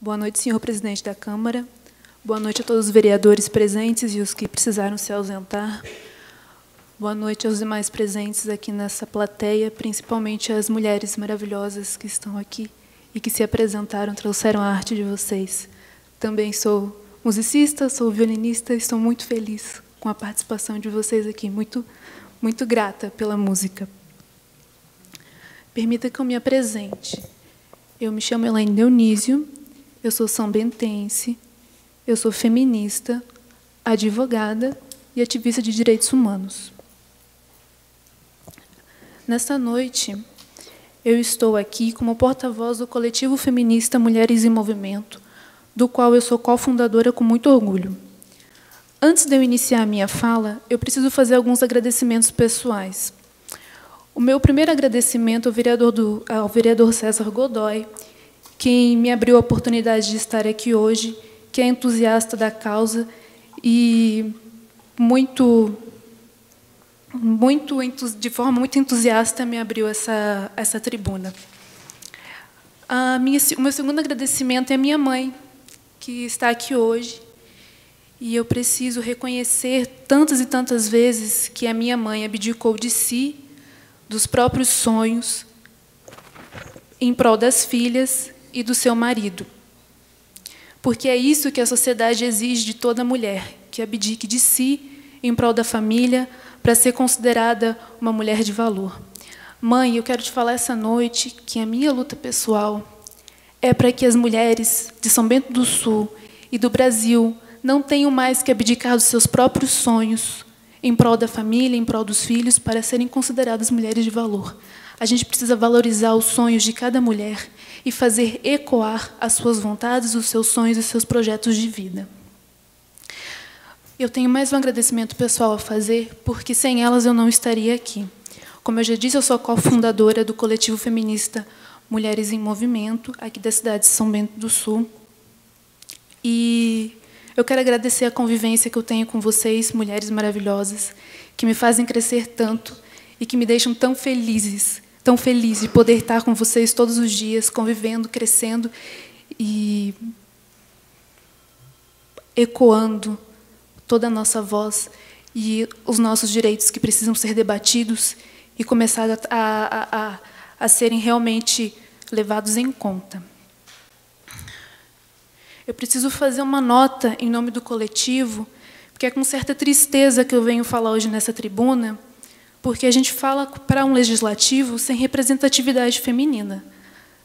Boa noite, senhor presidente da Câmara. Boa noite a todos os vereadores presentes e os que precisaram se ausentar. Boa noite aos demais presentes aqui nessa plateia, principalmente as mulheres maravilhosas que estão aqui e que se apresentaram, trouxeram a arte de vocês. Também sou musicista, sou violinista e estou muito feliz com a participação de vocês aqui, muito grata pela música. Permita que eu me apresente. Eu me chamo Elaine Dionísio, eu sou sambentense, eu sou feminista, advogada e ativista de direitos humanos. Nesta noite, eu estou aqui como porta-voz do coletivo feminista Mulheres em Movimento, do qual eu sou cofundadora com muito orgulho. Antes de eu iniciar a minha fala, eu preciso fazer alguns agradecimentos pessoais. O meu primeiro agradecimento ao vereador César Godoy, quem me abriu a oportunidade de estar aqui hoje, que é entusiasta da causa e de forma muito entusiasta me abriu essa tribuna. O meu segundo agradecimento é a minha mãe, que está aqui hoje, e eu preciso reconhecer tantas e tantas vezes que a minha mãe abdicou de si, dos próprios sonhos, em prol das filhas e do seu marido. Porque é isso que a sociedade exige de toda mulher, que abdique de si em prol da família, para ser considerada uma mulher de valor. Mãe, eu quero te falar essa noite que a minha luta pessoal é para que as mulheres de São Bento do Sul e do Brasil não tenham mais que abdicar dos seus próprios sonhos em prol da família, em prol dos filhos, para serem consideradas mulheres de valor. A gente precisa valorizar os sonhos de cada mulher e fazer ecoar as suas vontades, os seus sonhos e os seus projetos de vida. Eu tenho mais um agradecimento pessoal a fazer, porque sem elas eu não estaria aqui. Como eu já disse, eu sou a cofundadora do coletivo feminista Mulheres em Movimento, aqui da cidade de São Bento do Sul. E eu quero agradecer a convivência que eu tenho com vocês, mulheres maravilhosas, que me fazem crescer tanto e que me deixam tão feliz de poder estar com vocês todos os dias, convivendo, crescendo e ecoando toda a nossa voz e os nossos direitos que precisam ser debatidos e começar a serem realmente levados em conta. Eu preciso fazer uma nota em nome do coletivo, porque é com certa tristeza que eu venho falar hoje nessa tribuna, porque a gente fala para um legislativo sem representatividade feminina,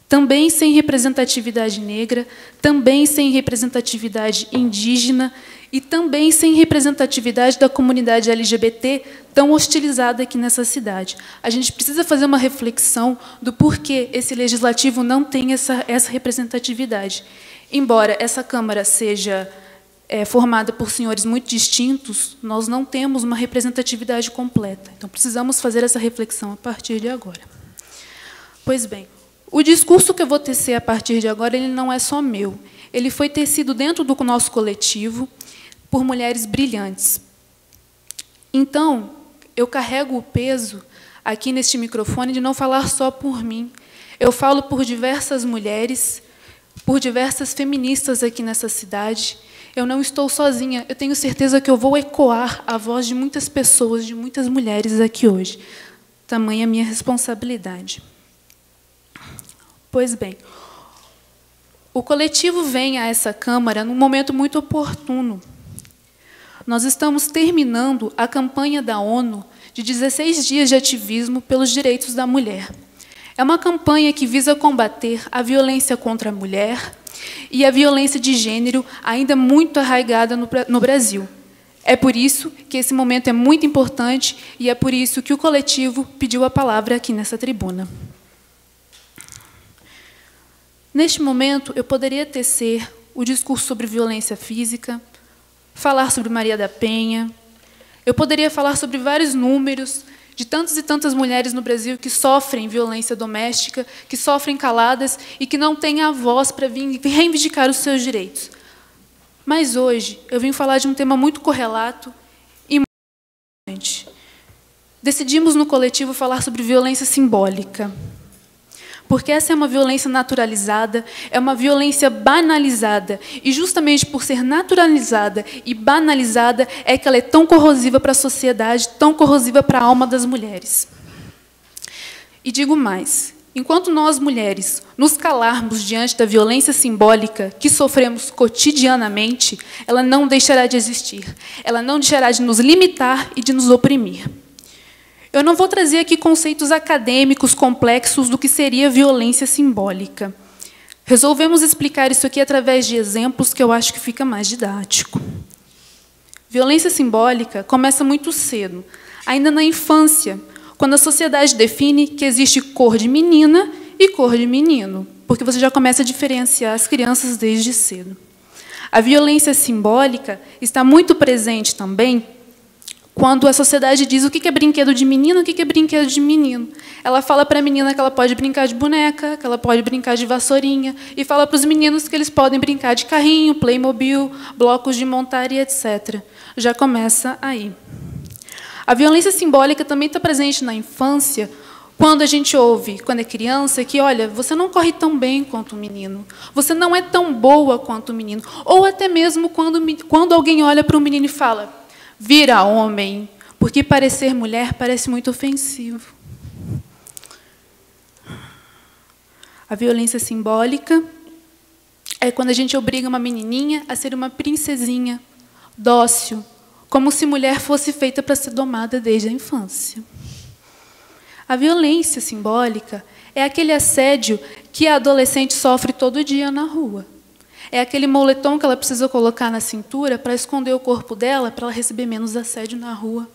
também sem representatividade negra, também sem representatividade indígena e também sem representatividade da comunidade LGBT tão hostilizada aqui nessa cidade. A gente precisa fazer uma reflexão do porquê esse legislativo não tem essa representatividade. Embora essa Câmara seja formada por senhores muito distintos, nós não temos uma representatividade completa. Então, precisamos fazer essa reflexão a partir de agora. Pois bem, o discurso que eu vou tecer a partir de agora, ele não é só meu. Ele foi tecido dentro do nosso coletivo por mulheres brilhantes. Então, eu carrego o peso aqui neste microfone de não falar só por mim. Eu falo por diversas mulheres, por diversas feministas aqui nessa cidade. Eu não estou sozinha, eu tenho certeza que eu vou ecoar a voz de muitas pessoas, de muitas mulheres aqui hoje. Tamanha a minha responsabilidade. Pois bem, o coletivo vem a essa Câmara num momento muito oportuno. Nós estamos terminando a campanha da ONU de 16 dias de ativismo pelos direitos da mulher. É uma campanha que visa combater a violência contra a mulher e a violência de gênero ainda muito arraigada no Brasil. É por isso que esse momento é muito importante e é por isso que o coletivo pediu a palavra aqui nessa tribuna. Neste momento, eu poderia tecer o discurso sobre violência física, falar sobre Maria da Penha, eu poderia falar sobre vários números de tantas e tantas mulheres no Brasil que sofrem violência doméstica, que sofrem caladas e que não têm a voz para vir reivindicar os seus direitos. Mas hoje eu vim falar de um tema muito correlato e muito importante. Decidimos no coletivo falar sobre violência simbólica. Porque essa é uma violência naturalizada, é uma violência banalizada. E justamente por ser naturalizada e banalizada é que ela é tão corrosiva para a sociedade, tão corrosiva para a alma das mulheres. E digo mais, enquanto nós, mulheres, nos calarmos diante da violência simbólica que sofremos cotidianamente, ela não deixará de existir, ela não deixará de nos limitar e de nos oprimir. Eu não vou trazer aqui conceitos acadêmicos complexos do que seria violência simbólica. Resolvemos explicar isso aqui através de exemplos que eu acho que fica mais didático. Violência simbólica começa muito cedo, ainda na infância, quando a sociedade define que existe cor de menina e cor de menino, porque você já começa a diferenciar as crianças desde cedo. A violência simbólica está muito presente também quando a sociedade diz o que é brinquedo de menino e o que é brinquedo de menino. Ela fala para a menina que ela pode brincar de boneca, que ela pode brincar de vassourinha, e fala para os meninos que eles podem brincar de carrinho, Playmobil, blocos de montar e etc. Já começa aí. A violência simbólica também está presente na infância, quando a gente ouve, quando é criança, que, olha, você não corre tão bem quanto o menino, você não é tão boa quanto o menino, ou até mesmo quando alguém olha para o menino e fala, vira homem, porque parecer mulher parece muito ofensivo. A violência simbólica é quando a gente obriga uma menininha a ser uma princesinha, dócil, como se mulher fosse feita para ser domada desde a infância. A violência simbólica é aquele assédio que a adolescente sofre todo dia na rua. É aquele moletom que ela precisa colocar na cintura para esconder o corpo dela, para ela receber menos assédio na rua.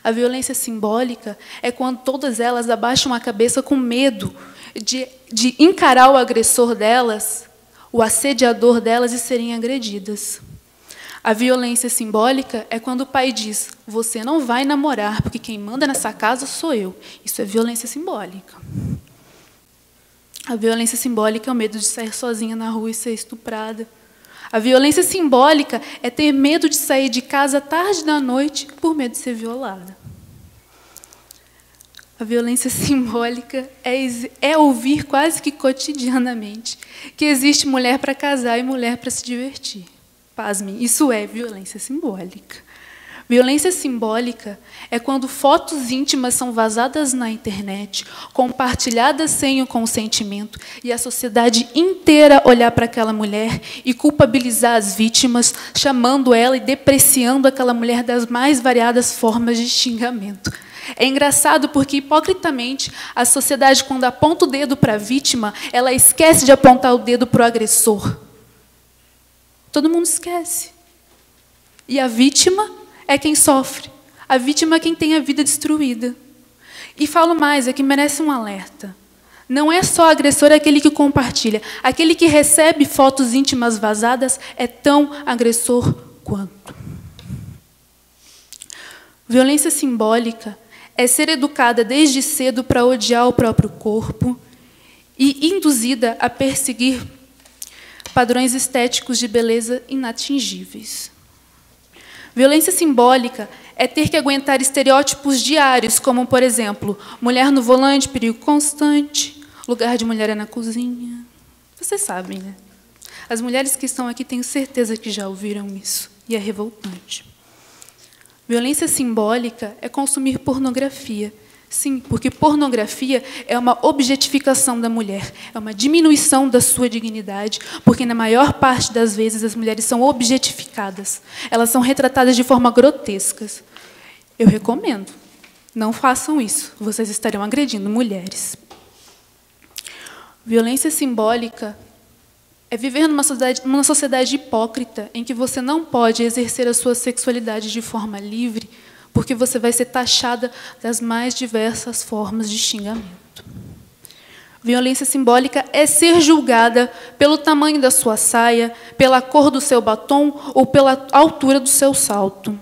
A violência simbólica é quando todas elas abaixam a cabeça com medo de encarar o agressor delas, o assediador delas e serem agredidas. A violência simbólica é quando o pai diz, você não vai namorar, porque quem manda nessa casa sou eu. Isso é violência simbólica. A violência simbólica é o medo de sair sozinha na rua e ser estuprada. A violência simbólica é ter medo de sair de casa tarde da noite por medo de ser violada. A violência simbólica é ouvir quase que cotidianamente que existe mulher para casar e mulher para se divertir. Pasmem, isso é violência simbólica. Violência simbólica é quando fotos íntimas são vazadas na internet, compartilhadas sem o consentimento, e a sociedade inteira olhar para aquela mulher e culpabilizar as vítimas, chamando ela e depreciando aquela mulher das mais variadas formas de xingamento. É engraçado porque, hipocritamente, a sociedade, quando aponta o dedo para a vítima, ela esquece de apontar o dedo para o agressor. Todo mundo esquece. E a vítima é quem sofre. A vítima é quem tem a vida destruída. E falo mais, é que merece um alerta. Não é só agressor, é aquele que compartilha. Aquele que recebe fotos íntimas vazadas é tão agressor quanto. Violência simbólica é ser educada desde cedo para odiar o próprio corpo e induzida a perseguir padrões estéticos de beleza inatingíveis. Violência simbólica é ter que aguentar estereótipos diários, como, por exemplo, mulher no volante, perigo constante, lugar de mulher é na cozinha. Vocês sabem, né? As mulheres que estão aqui tenho certeza que já ouviram isso, e é revoltante. Violência simbólica é consumir pornografia. Sim, porque pornografia é uma objetificação da mulher, é uma diminuição da sua dignidade, porque, na maior parte das vezes, as mulheres são objetificadas. Elas são retratadas de forma grotesca. Eu recomendo. Não façam isso. Vocês estarão agredindo mulheres. Violência simbólica é viver numa sociedade hipócrita, em que você não pode exercer a sua sexualidade de forma livre, porque você vai ser taxada das mais diversas formas de xingamento. Violência simbólica é ser julgada pelo tamanho da sua saia, pela cor do seu batom ou pela altura do seu salto.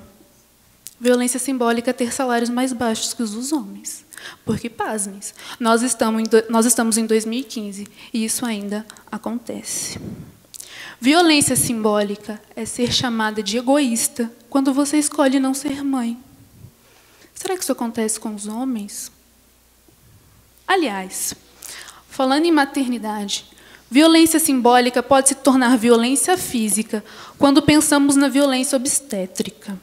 Violência simbólica é ter salários mais baixos que os dos homens. Porque, pasmem, nós estamos em 2015 e isso ainda acontece. Violência simbólica é ser chamada de egoísta quando você escolhe não ser mãe. Será que isso acontece com os homens? Aliás, Falando em maternidade, violência simbólica pode se tornar violência física quando pensamos na violência obstétrica.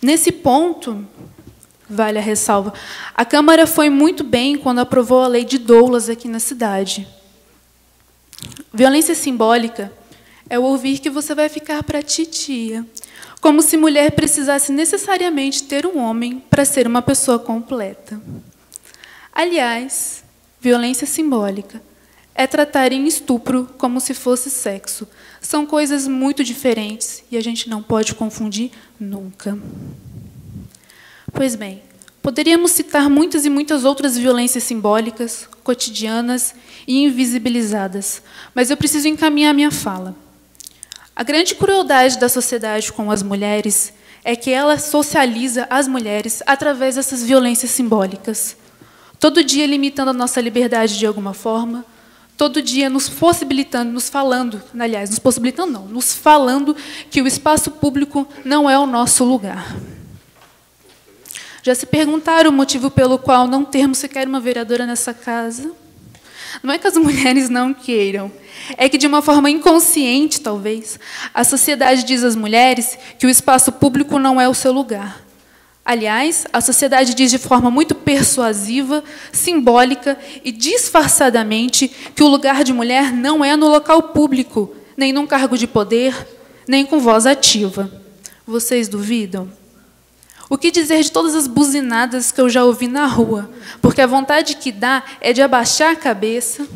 Nesse ponto, vale a ressalva, a Câmara foi muito bem quando aprovou a lei de doulas aqui na cidade. Violência simbólica é o ouvir que você vai ficar para titia, como se mulher precisasse necessariamente ter um homem para ser uma pessoa completa. Aliás, violência simbólica é tratar em estupro como se fosse sexo. São coisas muito diferentes e a gente não pode confundir nunca. Pois bem, poderíamos citar muitas e muitas outras violências simbólicas, cotidianas e invisibilizadas, mas eu preciso encaminhar minha fala. A grande crueldade da sociedade com as mulheres é que ela socializa as mulheres através dessas violências simbólicas. Todo dia limitando a nossa liberdade de alguma forma, todo dia nos possibilitando, nos falando, aliás, nos possibilitando não, nos falando que o espaço público não é o nosso lugar. Já se perguntaram o motivo pelo qual não termos sequer uma vereadora nessa casa? Não é que as mulheres não queiram, é que, de uma forma inconsciente, talvez, a sociedade diz às mulheres que o espaço público não é o seu lugar. Aliás, a sociedade diz de forma muito persuasiva, simbólica e disfarçadamente que o lugar de mulher não é no local público, nem num cargo de poder, nem com voz ativa. Vocês duvidam? O que dizer de todas as buzinadas que eu já ouvi na rua? Porque a vontade que dá é de abaixar a cabeça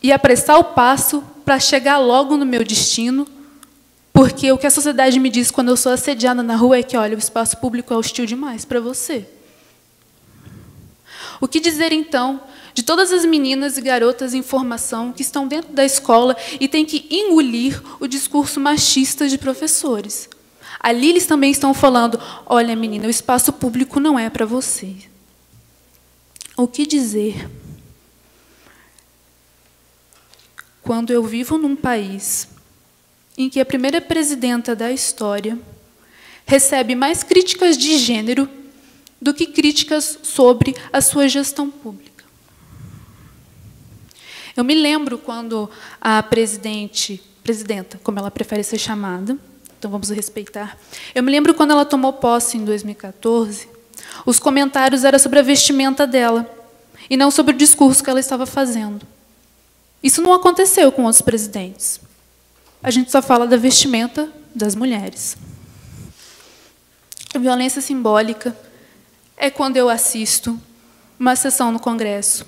e apressar o passo para chegar logo no meu destino, porque o que a sociedade me diz quando eu sou assediada na rua é que, olha, o espaço público é hostil demais para você. O que dizer, então, de todas as meninas e garotas em formação que estão dentro da escola e têm que engolir o discurso machista de professores? Ali eles também estão falando, olha, menina, o espaço público não é para você. O que dizer quando eu vivo num país em que a primeira presidenta da história recebe mais críticas de gênero do que críticas sobre a sua gestão pública? Eu me lembro quando a presidenta, como ela prefere ser chamada, então vamos respeitar, eu me lembro quando ela tomou posse em 2014, os comentários eram sobre a vestimenta dela, e não sobre o discurso que ela estava fazendo. Isso não aconteceu com outros presidentes. A gente só fala da vestimenta das mulheres. A violência simbólica é quando eu assisto uma sessão no Congresso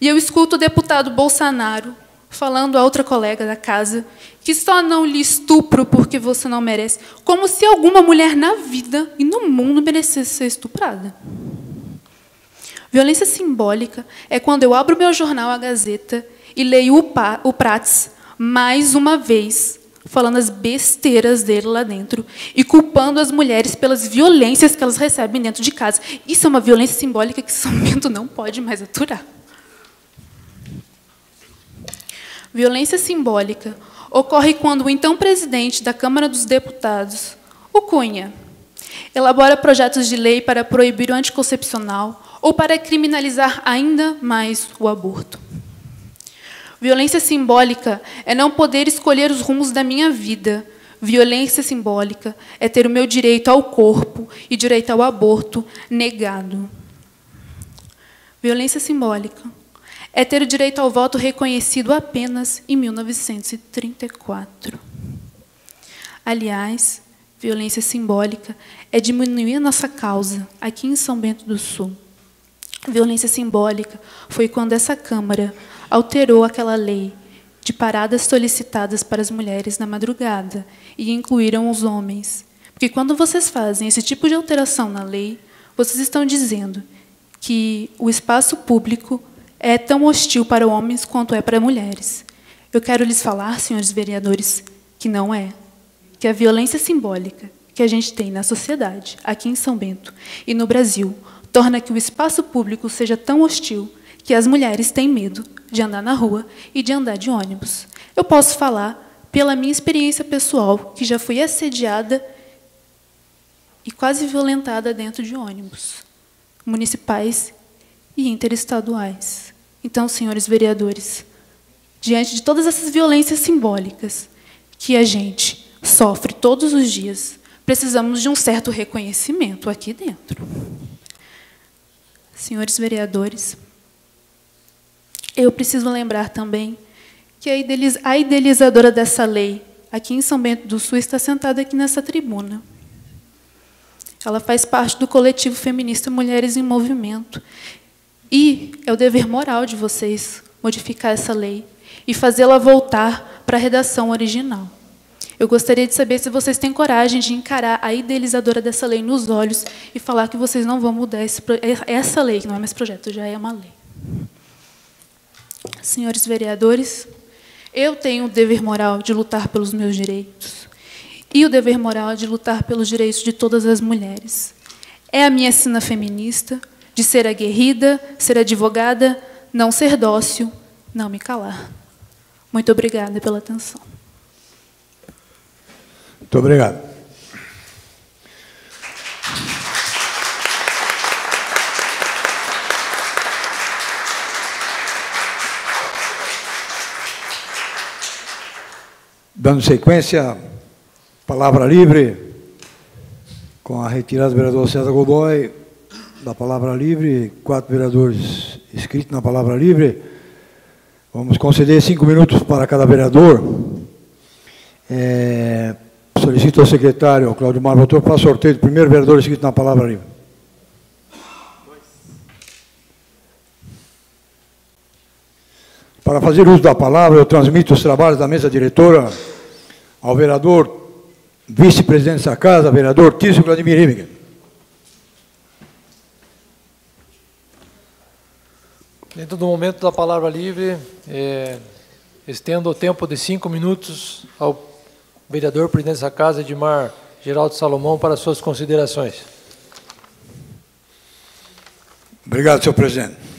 e eu escuto o deputado Bolsonaro falando a outra colega da casa que só não lhe estupro porque você não merece, como se alguma mulher na vida e no mundo merecesse ser estuprada. Violência simbólica é quando eu abro meu jornal, a Gazeta, e leio o Prats mais uma vez, falando as besteiras dele lá dentro e culpando as mulheres pelas violências que elas recebem dentro de casa. Isso é uma violência simbólica que São Bento não pode mais aturar. Violência simbólica ocorre quando o então presidente da Câmara dos Deputados, o Cunha, elabora projetos de lei para proibir o anticoncepcional ou para criminalizar ainda mais o aborto. Violência simbólica é não poder escolher os rumos da minha vida. Violência simbólica é ter o meu direito ao corpo e direito ao aborto negado. Violência simbólica é ter o direito ao voto reconhecido apenas em 1934. Aliás, violência simbólica é diminuir a nossa causa aqui em São Bento do Sul. Violência simbólica foi quando essa Câmara alterou aquela lei de paradas solicitadas para as mulheres na madrugada e incluíram os homens. Porque quando vocês fazem esse tipo de alteração na lei, vocês estão dizendo que o espaço público é tão hostil para homens quanto é para mulheres. Eu quero lhes falar, senhores vereadores, que não é. Que a violência simbólica que a gente tem na sociedade, aqui em São Bento e no Brasil, torna que o espaço público seja tão hostil que as mulheres têm medo de andar na rua e de andar de ônibus. Eu posso falar pela minha experiência pessoal, que já fui assediada e quase violentada dentro de ônibus, municipais e interestaduais. Então, senhores vereadores, diante de todas essas violências simbólicas que a gente sofre todos os dias, precisamos de um certo reconhecimento aqui dentro. Senhores vereadores, eu preciso lembrar também que a idealizadora dessa lei, aqui em São Bento do Sul, está sentada aqui nessa tribuna. Ela faz parte do coletivo feminista Mulheres em Movimento. E é o dever moral de vocês modificar essa lei e fazê-la voltar para a redação original. Eu gostaria de saber se vocês têm coragem de encarar a idealizadora dessa lei nos olhos e falar que vocês não vão mudar essa lei, que não é mais projeto, já é uma lei. Senhores vereadores, eu tenho o dever moral de lutar pelos meus direitos e o dever moral de lutar pelos direitos de todas as mulheres. É a minha sina feminista de ser aguerrida, ser advogada, não ser dócil, não me calar. Muito obrigada pela atenção. Muito obrigado. Dando sequência, palavra livre, com a retirada do vereador César Godoy, da palavra livre, 4 vereadores inscritos na palavra livre. Vamos conceder 5 minutos para cada vereador. Solicito ao secretário, Cláudio Mar, para o sorteio do primeiro vereador inscrito na palavra livre. Para fazer uso da palavra, eu transmito os trabalhos da mesa diretora ao vereador, vice-presidente dessa casa, vereador Tício Vladimir Rimig. Dentro do momento da palavra livre, estendo o tempo de 5 minutos ao vereador presidente dessa casa, Edmar Geraldo Salomão, para suas considerações. Obrigado, senhor presidente.